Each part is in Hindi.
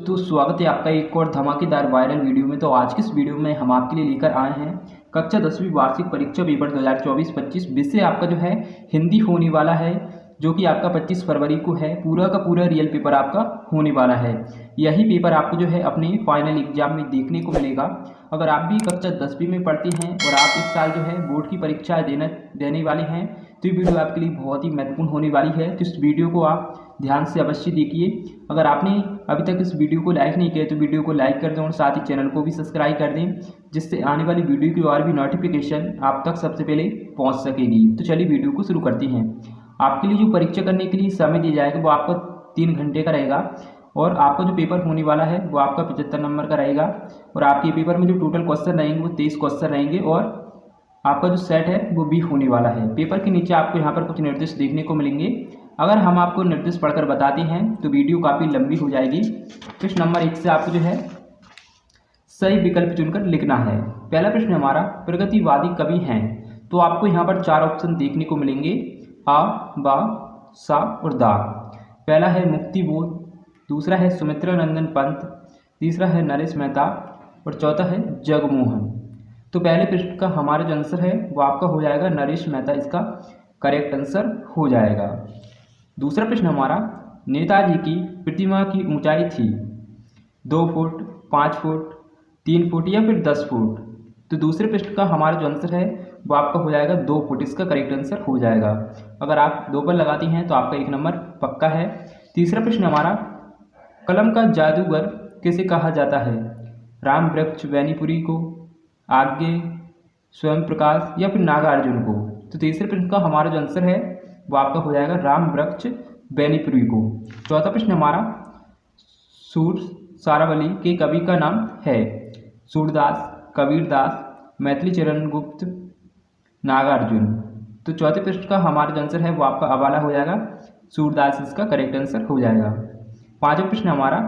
तो स्वागत है आपका एक और धमाकेदार वायरल वीडियो में। तो आज की इस वीडियो में हम आपके लिए लेकर आए हैं कक्षा 10वीं वार्षिक परीक्षा पेपर 2024-25 विषय आपका जो है हिंदी होने वाला है, जो कि आपका 25 फरवरी को है। पूरा का पूरा रियल पेपर आपका होने वाला है। यही पेपर आपको जो है अपने फाइनल एग्जाम में देखने को मिलेगा। अगर आप भी कक्षा 10वीं में पढ़ते हैं और आप इस साल जो है बोर्ड की परीक्षा देने वाले हैं तो ये वीडियो आपके लिए बहुत ही महत्वपूर्ण होने वाली है। तो इस वीडियो को आप ध्यान से अवश्य देखिए। अगर आपने अभी तक इस वीडियो को लाइक नहीं किया तो वीडियो को लाइक कर दें और साथ ही चैनल को भी सब्सक्राइब कर दें, जिससे आने वाली वीडियो की और भी नोटिफिकेशन आप तक सबसे पहले पहुंच सकेगी। तो चलिए वीडियो को शुरू करते हैं। आपके लिए जो परीक्षा करने के लिए समय दिया जाएगा वो आपका 3 घंटे का रहेगा और आपका जो पेपर होने वाला है वो आपका 75 नंबर का रहेगा। और आपके पेपर में जो टोटल क्वेश्चन रहेंगे वो 23 क्वेश्चन रहेंगे और आपका जो सेट है वो भी होने वाला है। पेपर के नीचे आपको यहाँ पर कुछ निर्देश देखने को मिलेंगे। अगर हम आपको निर्देश पढ़कर बताते हैं तो वीडियो काफ़ी लंबी हो जाएगी। प्रश्न नंबर 1 से आपको जो है सही विकल्प चुनकर लिखना है। पहला प्रश्न हमारा, प्रगतिवादी कवि हैं। तो आपको यहाँ पर 4 ऑप्शन देखने को मिलेंगे, आ, बा, सा और दा। पहला है मुक्ति बोध, दूसरा है सुमित्रा नंदन पंत, तीसरा है नरेश मेहता और चौथा है जगमोहन। तो पहले प्रश्न का हमारा जो आंसर है वो आपका हो जाएगा नरेश मेहता, इसका करेक्ट आंसर हो जाएगा। दूसरा प्रश्न हमारा, नेताजी की प्रतिमा की ऊंचाई थी 2 फुट, 5 फुट, 3 फुट या फिर 10 फुट। तो दूसरे प्रश्न का हमारा जो आंसर है वो आपका हो जाएगा 2 फुट, इसका करेक्ट आंसर हो जाएगा। अगर आप 2 पर लगाती हैं तो आपका 1 नंबर पक्का है। तीसरा प्रश्न हमारा, कलम का जादूगर किसे कहा जाता है? राम वृक्ष बैनीपुरी को, आज्ञे, स्वयं प्रकाश या फिर नागार्जुन को। तो तीसरे प्रश्न का हमारा जो आंसर है वो आपका हो जाएगा राम वृक्ष बैनीपुरी को। चौथा प्रश्न हमारा, सूर सारावली के कवि का नाम है? सूरदास, कबीरदास, मैथिली चरण गुप्त, नागार्जुन। तो चौथे प्रश्न का हमारा जो आंसर है वो आपका अवाला हो जाएगा, सूरदास इसका करेक्ट आंसर हो जाएगा। पांचवा प्रश्न हमारा,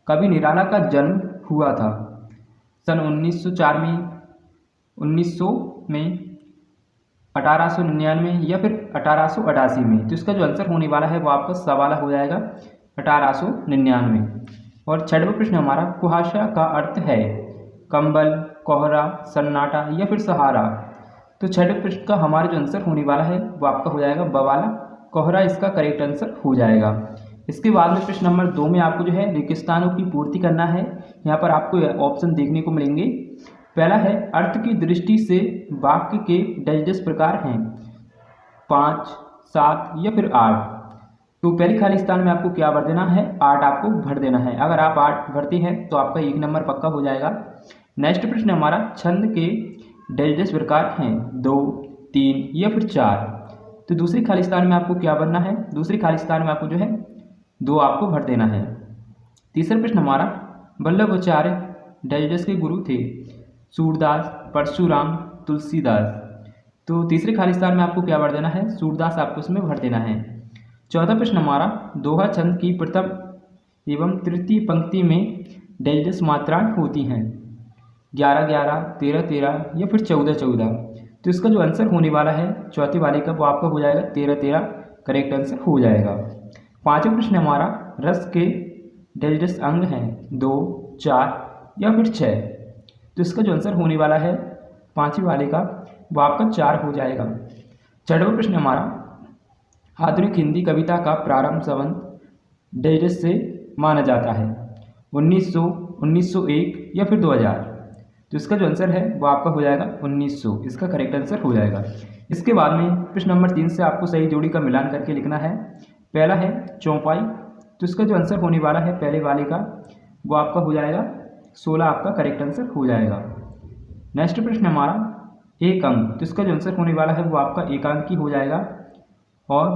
कवि निराला का जन्म हुआ था सन 1904 में, 1900 में, 1899 या फिर 1888 में। तो इसका जो आंसर होने वाला है वो आपका सवाला हो जाएगा 1899। और छठवां प्रश्न हमारा, कुहासा का अर्थ है? कंबल, कोहरा, सन्नाटा या फिर सहारा। तो छठवें प्रश्न का हमारा जो आंसर होने वाला है वो आपका हो जाएगा बवाला, कोहरा इसका करेक्ट आंसर हो जाएगा। इसके बाद में प्रश्न नंबर 2 में आपको जो है रेगिस्तानों की पूर्ति करना है। यहाँ पर आपको ऑप्शन देखने को मिलेंगे। पहला है, अर्थ की दृष्टि से वाक्य के डैश प्रकार हैं 5, 7 या फिर 8। तो पहली खाली स्थान में आपको क्या भर देना है? 8 आपको भर देना है। अगर आप 8 भरते हैं तो आपका 1 नंबर पक्का हो जाएगा। नेक्स्ट प्रश्न हमारा, छंद के डैश प्रकार हैं 2, 3 या फिर 4। तो दूसरी खाली स्थान में आपको क्या भरना है? दूसरी खाली स्थान में आपको जो है 2 आपको भर देना है। तीसरा प्रश्न हमारा, वल्लभाचार्य डैश के गुरु थे? सूरदास, परशुराम, तुलसीदास। तो तीसरे खाली स्थान में आपको क्या भर देना है? सूरदास आपको इसमें भर देना है। चौथा प्रश्न हमारा, दोहा छंद की प्रथम एवं तृतीय पंक्ति में डैश मात्राएं होती हैं 11, 11, 13, 13 या फिर 14, 14। तो इसका जो आंसर होने वाला है चौथे वाले का वो आपका हो जाएगा 13, 13 करेक्ट आंसर हो जाएगा। पांचवा प्रश्न हमारा, रस के डैश अंग हैं 2, 4 या फिर 6। तो इसका जो आंसर होने वाला है पांचवें वाले का वो आपका 4 हो जाएगा। छठवां प्रश्न हमारा, आधुनिक हिंदी कविता का प्रारंभ संवत डैश से माना जाता है 1900, 1901 या फिर 2000। तो इसका जो आंसर है वो आपका हो जाएगा 1900, इसका करेक्ट आंसर हो जाएगा। इसके बाद में प्रश्न नंबर 3 से आपको सही जोड़ी का मिलान करके लिखना है। पहला है चौपाई, तो इसका जो आंसर होने वाला है पहले वाले का वो आपका हो जाएगा 16, आपका करेक्ट आंसर हो जाएगा। नेक्स्ट प्रश्न हमारा, एक अंक, तो इसका जो आंसर होने वाला है वो आपका 1 अंक ही हो जाएगा। और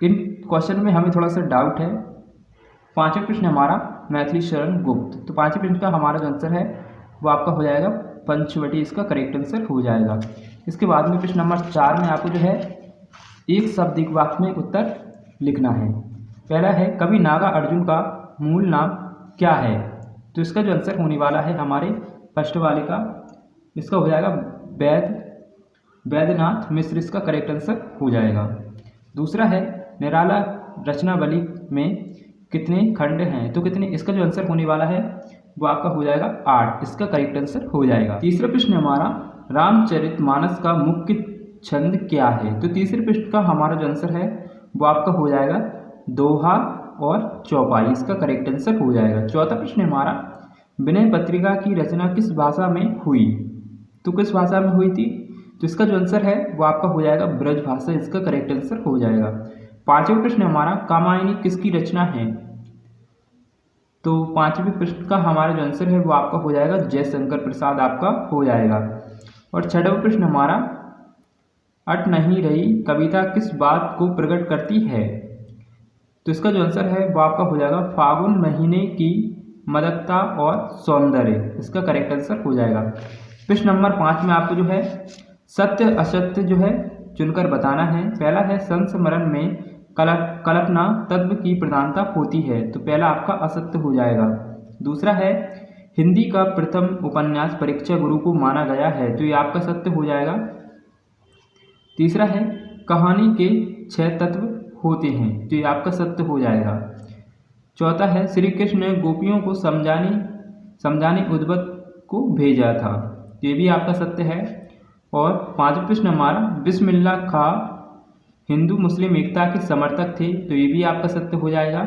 इन क्वेश्चन में हमें थोड़ा सा डाउट है। पांचवा प्रश्न हमारा, मैथिली शरण गुप्त। तो पांचवें प्रश्न का हमारा जो आंसर है वो आपका हो जाएगा पंचवटी, इसका करेक्ट आंसर हो जाएगा। इसके बाद में प्रश्न नंबर 4 में आपको जो है एक शब्द वाक्य में उत्तर लिखना है। पहला है, कवि नागा अर्जुन का मूल नाम क्या है? तो इसका जो आंसर होने वाला है हमारे फर्स्ट वाले का, इसका हो जाएगा वैद्यनाथ मिश्र, इसका करेक्ट आंसर हो जाएगा। दूसरा है, निराला रचनावली में कितने खंड हैं, तो कितने, इसका जो आंसर होने वाला है वो आपका हो जाएगा 8, इसका करेक्ट आंसर हो जाएगा। तीसरा प्रश्न हमारा, रामचरितमानस का मुख्य छंद क्या है? तो तीसरे प्रश्न का हमारा जो आंसर है वो आपका हो जाएगा दोहा और चौपाई, इसका करेक्ट आंसर हो जाएगा। चौथा प्रश्न हमारा, विनय पत्रिका की रचना किस भाषा में हुई? तो किस भाषा में हुई थी? तो इसका जो आंसर है वो आपका हो जाएगा ब्रज भाषा, इसका करेक्ट आंसर हो जाएगा। पांचवा प्रश्न हमारा, कामायनी किसकी रचना है? तो पांचवें प्रश्न का हमारा जो आंसर है वो आपका हो जाएगा जयशंकर प्रसाद, आपका हो जाएगा। और छठवां प्रश्न हमारा, अट नहीं रही कविता किस बात को प्रकट करती है? तो इसका जो आंसर है वो आपका हो जाएगा फागुन महीने की मदकता और सौंदर्य, इसका करेक्ट आंसर हो जाएगा। प्रश्न नंबर 5 में आपको जो है सत्य असत्य जो है चुनकर बताना है। पहला है, संस्मरण में कल्पना तत्व की प्रधानता होती है, तो पहला आपका असत्य हो जाएगा। दूसरा है, हिंदी का प्रथम उपन्यास परीक्षा गुरु को माना गया है, तो ये आपका सत्य हो जाएगा। तीसरा है, कहानी के 6 तत्व होते हैं, तो ये आपका सत्य हो जाएगा। चौथा है, श्री कृष्ण ने गोपियों को समझाने उद्बत को भेजा था, तो ये भी आपका सत्य है। और पांचवा प्रश्न हमारा, बिस्मिल्लाह खां हिंदू मुस्लिम एकता के समर्थक थे, तो ये भी आपका सत्य हो जाएगा।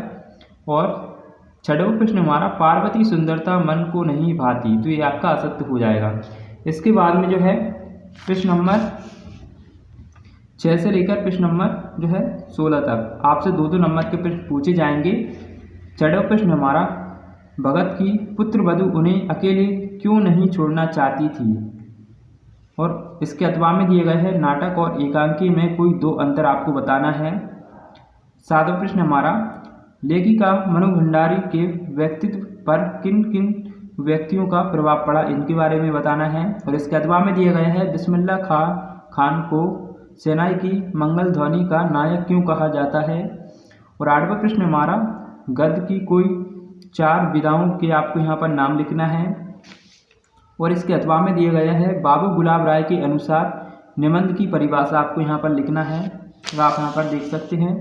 और छठवां प्रश्न हमारा, पार्वती सुंदरता मन को नहीं भाती, तो ये आपका असत्य हो जाएगा। इसके बाद में जो है प्रश्न नंबर 6 से लेकर प्रश्न नंबर जो है 16 तक आपसे 2-2 नंबर के प्रश्न पूछे जाएंगे। छठवां प्रश्न हमारा, भगत की पुत्रवधू उन्हें अकेले क्यों नहीं छोड़ना चाहती थी? और इसके अथवा में दिए गए हैं, नाटक और एकांकी में कोई 2 अंतर आपको बताना है। 7वां प्रश्न हमारा, लेखिका मनु भंडारी के व्यक्तित्व पर किन किन व्यक्तियों का प्रभाव पड़ा, इनके बारे में बताना है। और इसके अथवा में दिए गए हैं, बिस्मिल्लाह खान को सेनाई की मंगल ध्वनि का नायक क्यों कहा जाता है। और 8वां प्रश्न हमारा, गद्य की कोई 4 विधाओं के आपको यहाँ पर नाम लिखना है। और इसके अथवा में दिए गए हैं, बाबू गुलाब राय के अनुसार निबंध की परिभाषा आपको यहाँ पर लिखना है, तो आप यहाँ पर देख सकते हैं।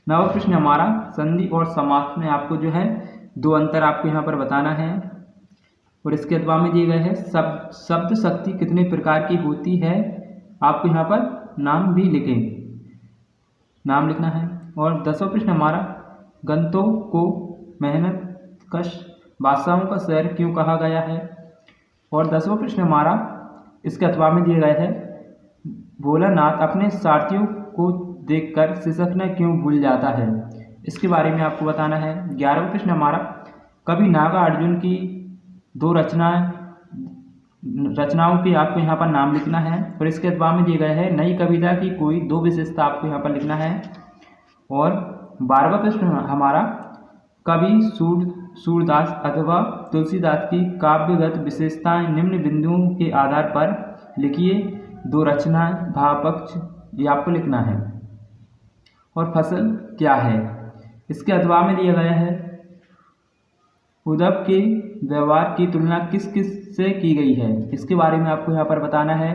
9वां प्रश्न हमारा, संधि और समास में आपको जो है 2 अंतर आपको यहाँ पर बताना है। और इसके अथवा में दिए गए हैं, शब्द शक्ति कितने प्रकार की होती है, आपको यहाँ पर नाम भी नाम लिखना है। और 10वां प्रश्न हमारा, गंतों को मेहनत कश बादशाहों का शहर क्यों कहा गया है। और 10वां प्रश्न हमारा, इसके अथवा में दिए गए हैं, भोलानाथ अपने सारथियों को देखकर सिसकना क्यों भूल जाता है, इसके बारे में आपको बताना है। 11वां प्रश्न हमारा, कवि नागार्जुन की 2 रचनाओं के आपको यहाँ पर नाम लिखना है। और इसके अथवा में दिए गए हैं, नई कविता की कोई 2 विशेषता आपको यहाँ पर लिखना है। और 12वां प्रश्न हमारा, कवि सूरदास अथवा तुलसीदास की काव्यगत विशेषताएं निम्न बिंदुओं के आधार पर लिखिए, 2 रचनाएं भावपक्ष, ये आपको लिखना है। और फसल क्या है, इसके अथवा में दिया गया है, उद्धव के व्यवहार की तुलना किस किस से की गई है, इसके बारे में आपको यहाँ पर बताना है।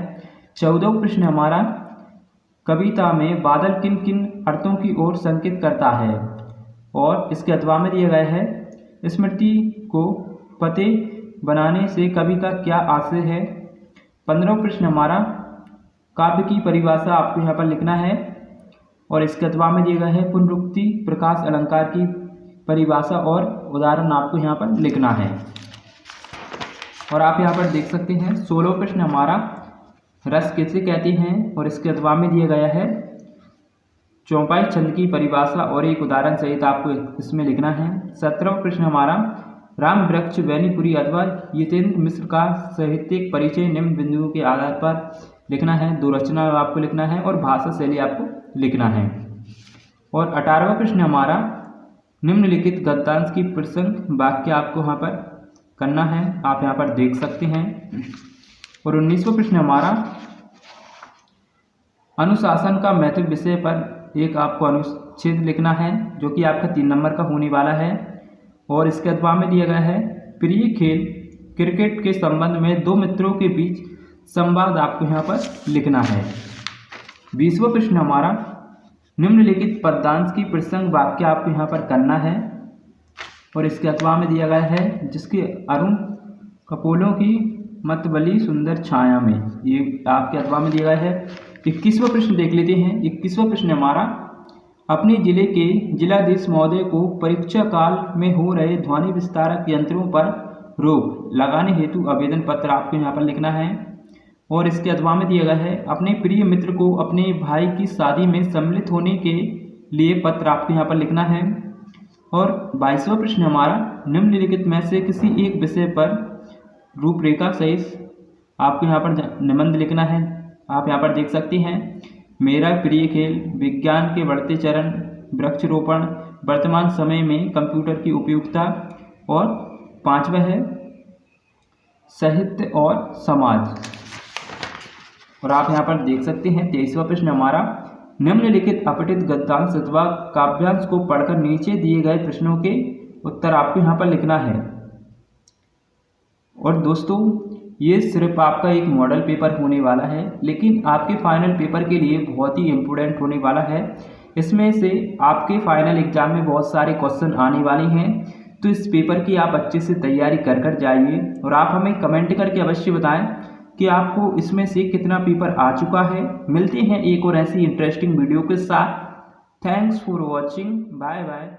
14वां प्रश्न हमारा, कविता में बादल किन किन अर्थों की ओर संकेत करता है। और इसके अथवा में दिए गए हैं, स्मृति को पते बनाने से कवि का क्या आशय है। 15वां प्रश्न हमारा, काव्य की परिभाषा आपको यहाँ पर लिखना है। और इसके अथवा में दिए गए हैं, पुनरुक्ति प्रकाश अलंकार की परिभाषा और उदाहरण आपको यहाँ पर लिखना है। और आप यहाँ पर देख सकते हैं 16वां प्रश्न हमारा, रस किसे कहते हैं। और इसके अथवा में दिया गया है, चौपाई छंद की परिभाषा और एक उदाहरण सहित आपको इसमें लिखना है। 17वां प्रश्न हमारा, राम वृक्ष बैनीपुरी अथवा यतेंद्र मिश्र का साहित्यिक परिचय निम्न बिंदुओं के आधार पर लिखना है, 2 रचना आपको लिखना है और भाषा शैली आपको लिखना है। और 18वां प्रश्न हमारा, निम्नलिखित गद्यांश की प्रसंग वाक्य आपको यहाँ पर करना है, आप यहाँ पर देख सकते हैं। और 19वां प्रश्न हमारा, अनुशासन का महत्व विषय पर एक आपको अनुच्छेद लिखना है, जो कि आपका 3 नंबर का होने वाला है। और इसके अथवा में दिया गया है, प्रिय खेल क्रिकेट के संबंध में 2 मित्रों के बीच संवाद आपको यहाँ पर लिखना है। 20वां प्रश्न हमारा, निम्नलिखित पद्यांश की प्रसंग वाक्य आपको यहाँ पर करना है। और इसके अथवा में दिया गया है जिसके अरुण कपोलों की मतबली सुंदर छाया में, ये आपके अथवा में दिया गया है। 21वां प्रश्न देख लेते हैं। 21वां प्रश्न हमारा, अपने जिले के जिलाधीश महोदय को परीक्षा काल में हो रहे ध्वनि विस्तारक यंत्रों पर रोक लगाने हेतु आवेदन पत्र आपको यहाँ पर लिखना है। और इसके अथवा में दिया गया है, अपने प्रिय मित्र को अपने भाई की शादी में सम्मिलित होने के लिए पत्र आपको यहाँ पर लिखना है। और 22वां प्रश्न हमारा, निम्नलिखित में से किसी एक विषय पर रूपरेखा सहित आपको यहाँ पर निबंध लिखना है। आप यहाँ पर देख सकते हैं, मेरा प्रिय खेल, विज्ञान के बढ़ते चरण, वृक्षारोपण, वर्तमान समय में कंप्यूटर की उपयोगिता, और 5वां है साहित्य और समाज। और आप यहाँ पर देख सकते हैं 23वां प्रश्न हमारा, निम्नलिखित अपठित गद्यांश अथवा काव्यांश को पढ़कर नीचे दिए गए प्रश्नों के उत्तर आपको यहाँ पर लिखना है। और दोस्तों ये सिर्फ आपका एक मॉडल पेपर होने वाला है, लेकिन आपके फाइनल पेपर के लिए बहुत ही इम्पोर्टेंट होने वाला है। इसमें से आपके फाइनल एग्जाम में बहुत सारे क्वेश्चन आने वाले हैं, तो इस पेपर की आप अच्छे से तैयारी कर जाइए। और आप हमें कमेंट करके अवश्य बताएं कि आपको इसमें से कितना पेपर आ चुका है। मिलते हैं एक और ऐसी इंटरेस्टिंग वीडियो के साथ। Thanks for watching, bye bye.